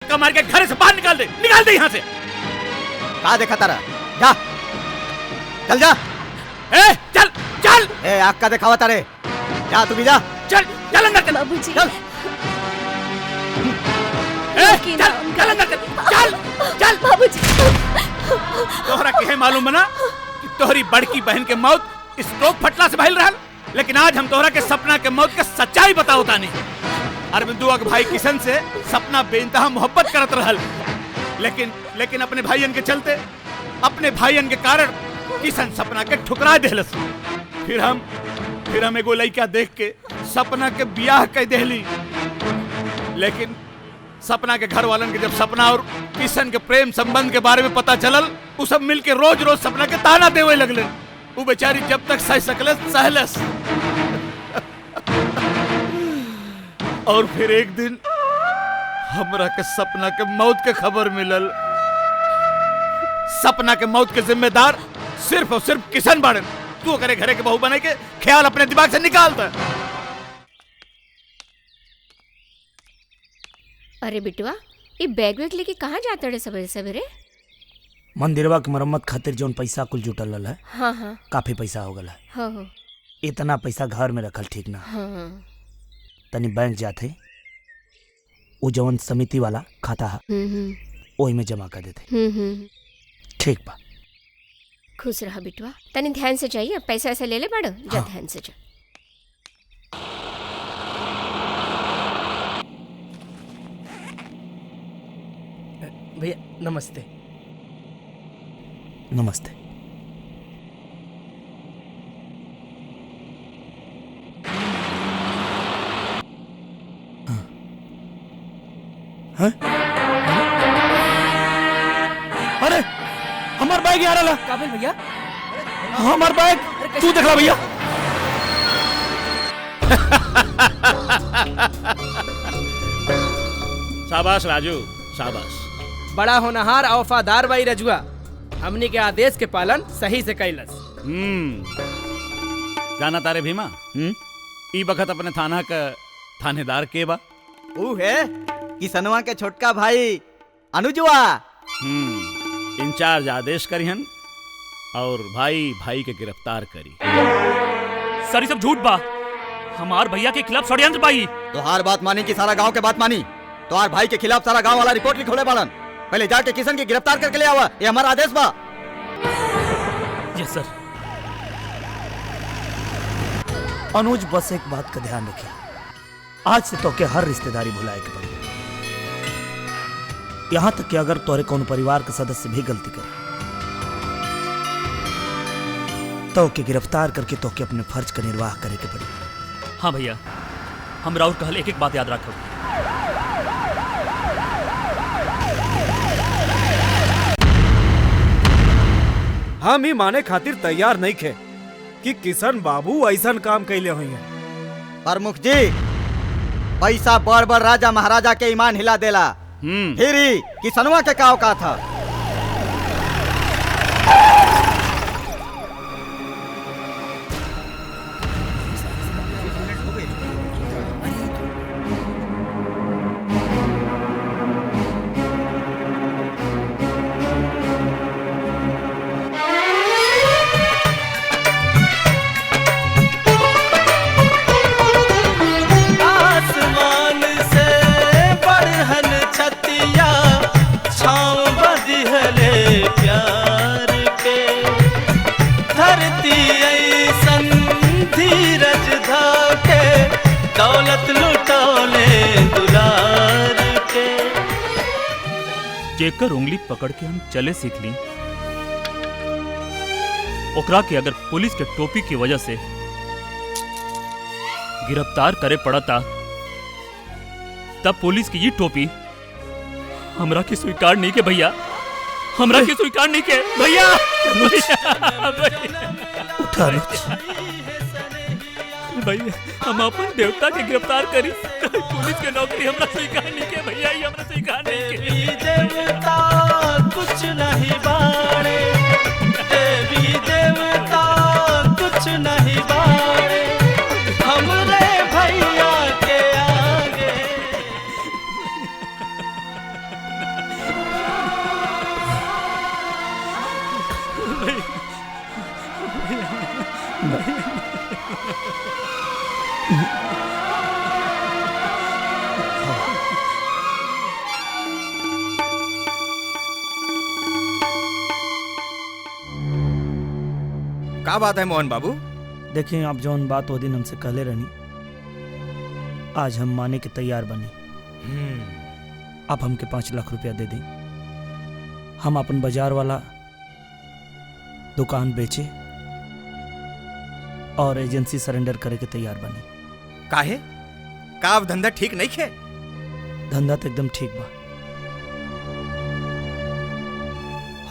धक्का मार के घर से बाहर निकाल दे यहाँ से। कहा देखा तारा, जा चल जा। चल चल। आग का दिखावा तारे, जा तू भी जा। चल चल अंदर चल। बाबूजी चल चल अंदर चल चल। बाबूजी तोहरा के मालूम ना कि तोहरी बड़की बहन के मौत स्ट्रोक फटला से भइल रहल, लेकिन आज हम तोहरा के सपना के मौत के सच्चाई बताओ तानी। अरविंदुआ के भाई किशन से सपना बेइंतहा मोहब्बत करत रहल, लेकिन अपने भाईयन के चलते, अपने भाईयन के कारण किशन सपना के ठुकरा देहलस। फिर हम एगो लड़का देख के सपना के ब्याह कर देहली, लेकिन सपना के घर वालन के जब सपना और किशन के प्रेम संबंध के बारे में पता चलल, उ सब मिल के रोज रोज सपना के ताना देवे लगले। वो बेचारी जब तक सह सकलस सहलस। और फिर एक दिन हमरा के सपना के मौत के खबर मिलल। सपना के मौत के जिम्मेदार सिर्फ और सिर्फ किशन बाड़न। तू करे घरे के बहू बने के ख्याल अपने दिमाग से निकालता। अरे बिटवा, ये बैग वैग लेके कहाँ जाते रे सवेरे सवेरे? मंदिरवा की मरम्मत खातिर जौन पैसा कुल जुटल है, हाँ काफी पैसा हो गला। हाँ इतना पैसा घर में रखल ठीक ना। हाँ तनी बैंक जाते, वो जवन समिति वाला खाता है ओही में जमा कर देते। ठीक बा। खुश रहा बिटवा, तनी ध्यान से जाइए। पैसा ऐसा ले ले बाड़ो, जा ध्यान से जा। भैया नमस्ते। नमस्ते। हाँ? अरे हमार बैग यहाँ रहा। काबिल भैया, हमार बैग तू देख ला भैया। शाबाश राजू, शाबाश। बड़ा होनहार और वफादार भाई रजुआ, हमनी के आदेश के पालन सही से कैलस। जाना तारे भीमा, ई बखत अपने थाना का थानेदार के बा? ऊ है किसनवा के छोटका भाई अनुजुआ। इंचार्ज आदेश करिहन और भाई के गिरफ्तार करी। सर ये सब झूठ बा। हमार भैया के खिलाफ षड्यंत्र बाई। तोहार बात मानी कि सारा गांव के बात मानी? तोहार भाई के खिलाफ सारा गांव वाला रिपोर्ट लिखोले बाड़न। पहले जाके किशन की गिरफ्तार करके ले आवा, ये हमारा आदेश बा। यस सर। अनुज बस एक बात का ध्यान रखिए, आज से तो के हर रिश्तेदारी भुलाए के पड़ी। यहाँ तक कि अगर तोरे कौन परिवार के सदस्य भी गलती करे तो के गिरफ्तार करके तो के अपने फर्ज का निर्वाह करे के पड़ी। हाँ भैया, हम राउर कहल एक एक बात याद रखो। हम ही माने खातिर तैयार नहीं थे कि किशन बाबू ऐसा काम कैले हुई हैं। प्रमुख जी, पैसा बड़ बड़ राजा महाराजा के ईमान हिला देला। फिर ही किसनवा के का औकात था? जेकर उंगली पकड़ के हम चले सीख ली, ओकरा के अगर पुलिस के टोपी की वजह से गिरफ्तार करे पड़ता, तब पुलिस की ये टोपी हमरा के स्वीकार नहीं के भैया, हमरा के स्वीकार नहीं के भैया। उठा भैया, हम अपन देवता के गिरफ्तार करी, पुलिस के नौकरी हमरा स्वीकार नहीं के भैया, ये हमरा स्वीकार नहीं के। देवता कुछ नहीं बाड़े, देवी देवता कुछ नहीं बाड़े, हमरे भैया के आगे। क्या बात है मोहन बाबू? देखिए, आप जौन बात वो दिन हमसे कहले रहनी, आज हम माने के तैयार बनी। आप हमके 5 लाख रुपया दे दी, हम अपन बाजार वाला दुकान बेचे और एजेंसी सरेंडर करे के तैयार बनी। काहे? का अब धंधा ठीक नहीं खे? धंधा तो एकदम ठीक बा।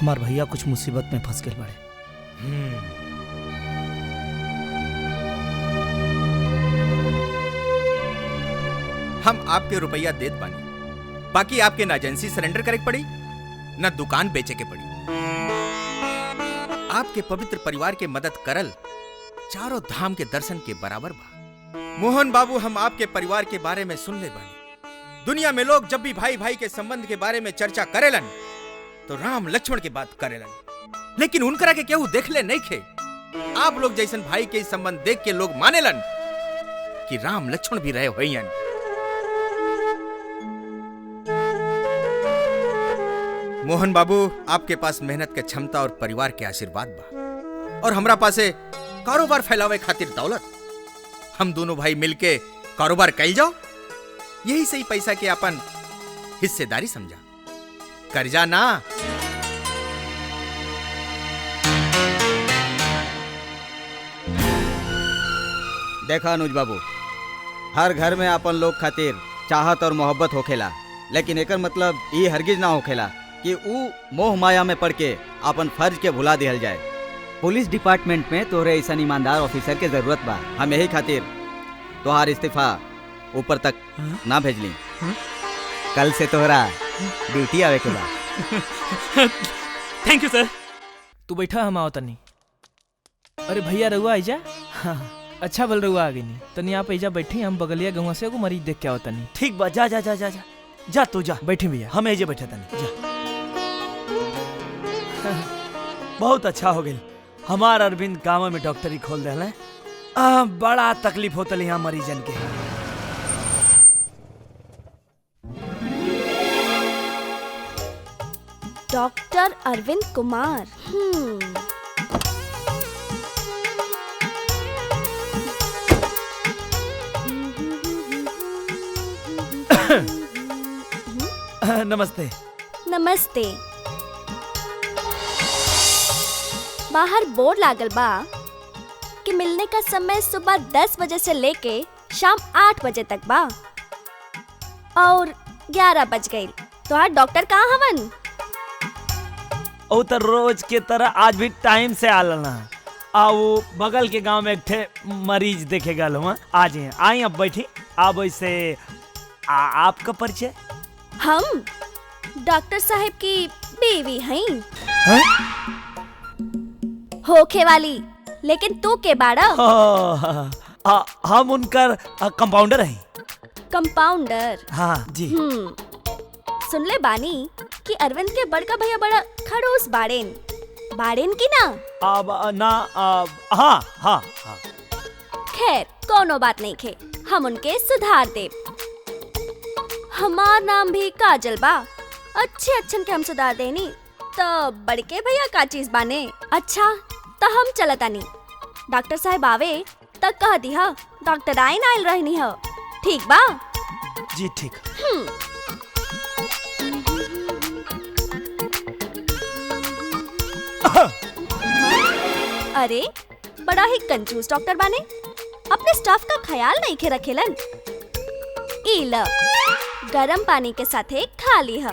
हमार भैया कुछ मुसीबत में फंस गए बड़े। हम आपके रुपया देत बानी, बाकी आपके ना एजेंसी सरेंडर करे के पड़ी ना दुकान बेचे के पड़ी। आपके पवित्र परिवार के मदद करल चारों धाम के दर्शन के बराबर बा। मोहन बाबू, हम आपके परिवार के बारे में सुन ले बानी। दुनिया में लोग जब भी भाई भाई के संबंध के बारे में चर्चा करेलन तो राम लक्ष्मण की बात करेलन, लेकिन उनकरा के केहू देख ले नहीं खे। आप लोग जैसन भाई के संबंध देख के लोग मानेलन कि राम लक्ष्मण भी रहे होइयन। मोहन बाबू, आपके पास मेहनत के क्षमता और परिवार के आशीर्वाद बा, और हमरा पासे कारोबार फैलावे खातिर दौलत। हम दोनों भाई मिलके कारोबार कैल जाओ, यही सही पैसा के अपन हिस्सेदारी समझा, कर्जा ना। देखा अनुज बाबू, हर घर में अपन लोग खातिर चाहत और मोहब्बत होखेला, लेकिन एकर मतलब ये हरगिज ना होखेला कि ऊ मोह माया में पड़ के अपन फर्ज के भुला दिहल जाए। पुलिस डिपार्टमेंट में तोहरे ऐसा ईमानदार ऑफिसर के जरूरत बा। हम यही खातिर तोहार इस्तीफा ऊपर तक ना भेजली। कल से तोहरा ड्यूटी आवे के बा। थैंक यू सर। तू बैठा, हम आओ तनी। अरे भैया रहुआ आइजा। हाँ, अच्छा बल रहुआ आ गई नहीं तनी। आप आइजा बैठी, हम बगलिया गंवा से एगो मरीज देख के आओ तनी। ठीक बा, जा जा जा जा जा जा, तू जा। बैठी भैया, हम एजे बैठे तनी, जा। बहुत अच्छा हो गई, हमार अरविंद गाँव में डॉक्टरी खोल दे। बड़ा तकलीफ होता यहाँ मरीजन के। डॉक्टर अरविंद कुमार। नमस्ते। नमस्ते। बाहर बोर्ड लागल बा कि मिलने का समय सुबह 10 बजे से लेके शाम 8 बजे तक बा, और 11 बज गई। तो आज डॉक्टर कहाँ हवन? ओ तो रोज के तरह आज भी टाइम से आलना। आओ बगल के गांव में एक थे मरीज देखे गल हुआ। आज आई, अब बैठी। आप वैसे आपका परिचय? हम डॉक्टर साहब की बीवी हैं। होखे वाली, लेकिन तू के बाड़ा? हम उनकर कंपाउंडर हैं। कंपाउंडर? हाँ जी। सुन ले बानी कि अरविंद के बड़का भैया बड़ा खड़ूस बाड़ेन की ना? हाँ हाँ हाँ। खैर कोनो बात नहीं खे, हम उनके सुधार दे। हमार नाम भी काजल बा। अच्छे के हम सुधार देनी तो बड़के भैया का चीज बाने। अच्छा तो हम चलतानी, डॉक्टर साहब आवे तक कह दिया डॉक्टर आइन आयल रहनी है। ठीक बा? जी ठीक। अरे बड़ा ही कंजूस डॉक्टर बाने, अपने स्टाफ का ख्याल नहीं खे रखेलन। ई ल गरम पानी के साथे खा ली है।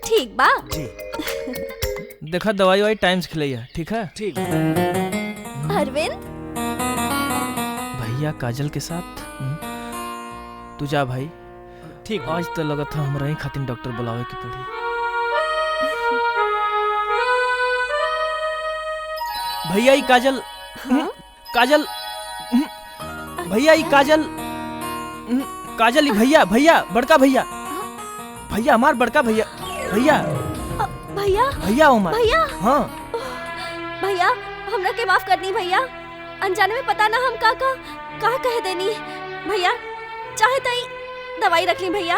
ठीक बा? जी। देखा दवाई वाई टाइम से खिलाइया, ठीक है? ठीक। अरविंद भैया काजल के साथ तू जा भाई। ठीक। आज तो लगा था हमरा ही खातिर डॉक्टर बुलावे की पड़ी। भैया ही काजल। हाँ? काजल। भैया ही काजल। काजल ही भैया, भैया बड़का भैया, भैया हमार बड़का भैया, भैया भैया भैया उमर। भैया। हाँ भैया हमरा के माफ करनी भैया, अनजाने में पता ना हम का कह देनी। भैया चाहे तई दवाई रख ली भैया,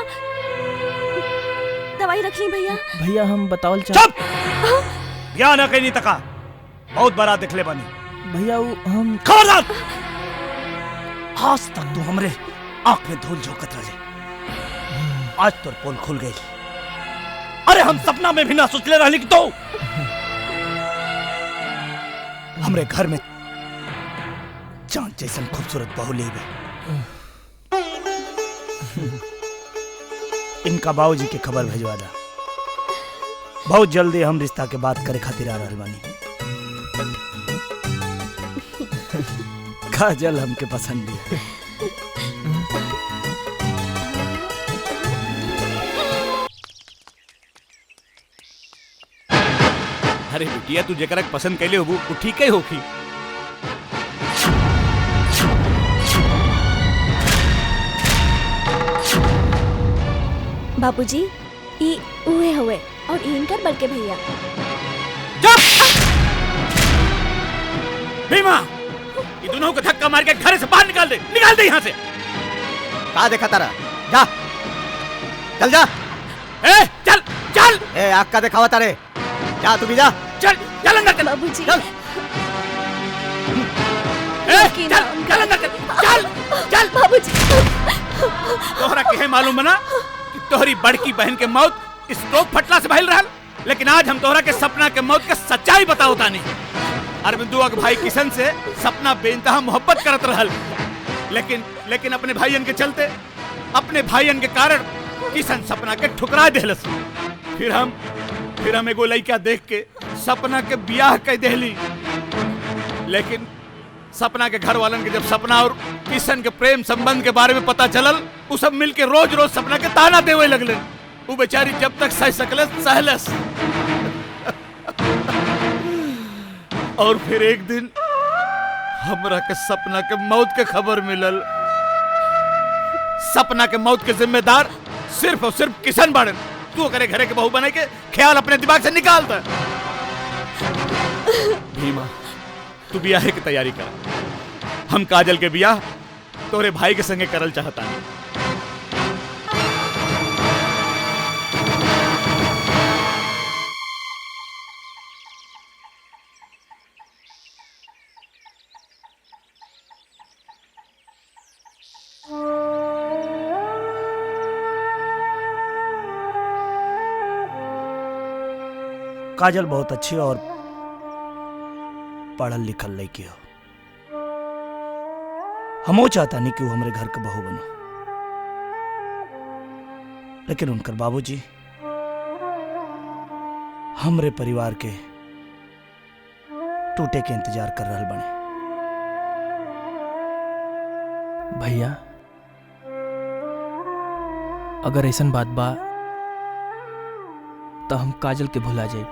दवाई रख ली भैया। भैया हम बतावल चाह। चुप! या ना कहीं तका बहुत बड़ा दिखले बनी। भैया वो हम खबरदार! आज तक तू हमरे आंख में धूल झोंकत रहे, आज तोर पोल खुल गई। अरे हम सपना में भी ना सोचले रहली कि तो हमरे घर में चांद जैसन खूबसूरत बहू लेबे। इनका बाबूजी के खबर भेजवा दा, बहुत जल्दी हम रिश्ता के बात करे खातिर आ रहल बानी। काजल हमके पसंद है। अरे बिटिया तू जेकरा के पसंद कैले होबू वो ठीक ही होखी। बाबूजी ई उहे हुए और इनकर बड़के भैया। भीमा, ये दोनों को धक्का मार के घर से बाहर निकाल दे यहाँ से। का देखा तारा? जा चल जा। ए चल चल। ए आग का दिखावा तारे, जा तू भी जा। चल चल अंदर चल। बाबूजी चल। ए चल चल अंदर चल। चल चल। बाबूजी तोहरा के है मालूम बना कि तोहरी बड़की बहन के मौत स्ट्रोक फटला से भइल रहल, लेकिन आज हम तोहरा के सपना के मौत के सच्चाई बताओ तानी। अरविंदुआ के भाई किशन से सपना बेइंतहा मोहब्बत करत रहल, लेकिन अपने भाईयन के चलते, अपने भाईयन के कारण किशन सपना के ठुकरा देहलस। फिर हम एगो लड़का देख के सपना के ब्याह कर देहली, लेकिन सपना के घर वालन के जब सपना और किशन के प्रेम संबंध के बारे में पता चलल, उ सब मिल के रोज रोज सपना के ताना देवे लगले। वो बेचारी जब तक सह सकलस सहलस। और फिर एक दिन हमरा के सपना के मौत के खबर मिलल। सपना के मौत के जिम्मेदार सिर्फ और सिर्फ किशन बाड़न। तू करे घरे के बहू बने के ख्याल अपने दिमाग से निकाल दे। भीमा, तू ब्याह की तैयारी कर। हम काजल के ब्याह तोरे भाई के संगे करल चाहता है। काजल बहुत अच्छी और पढ़ल लिखल लड़की हो। हमो चाहता नहीं कि वो हमारे घर के बहू बनो, लेकिन उनकर बाबूजी हमरे परिवार के टूटे के इंतजार कर रहल बने। भैया अगर ऐसन बात बा तो हम काजल के भुला जाए,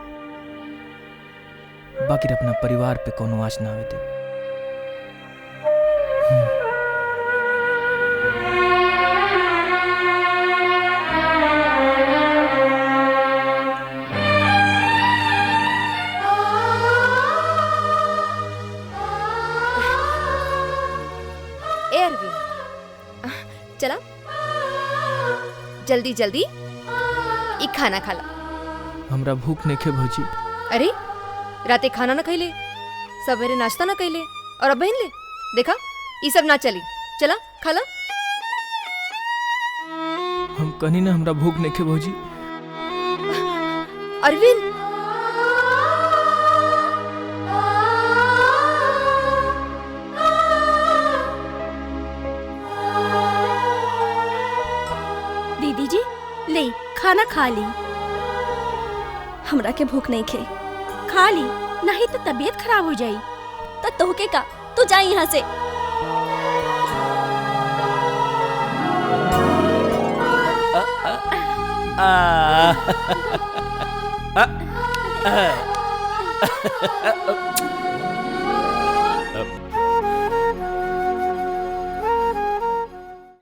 बाकी अपना परिवार पे कोनो आँच ना आवे दे। ए अरविंद, चला जल्दी जल्दी ई खाना खा ला। हमरा भूख नहीं खे भौजी। अरे राते खाना ना खैले, सवेरे नाश्ता ना कैले और अब बहन ले देखा ये सब ना चली। चला खा ला। हम कहीं ना हमरा भूख नहीं खे भौजी। अरविंद दीदी जी ले खाना खा ली। हमरा के भूख नहीं खे, खा ली नहीं तो तबीयत खराब हो जाई। तो तोहके का, तू जा यहाँ से।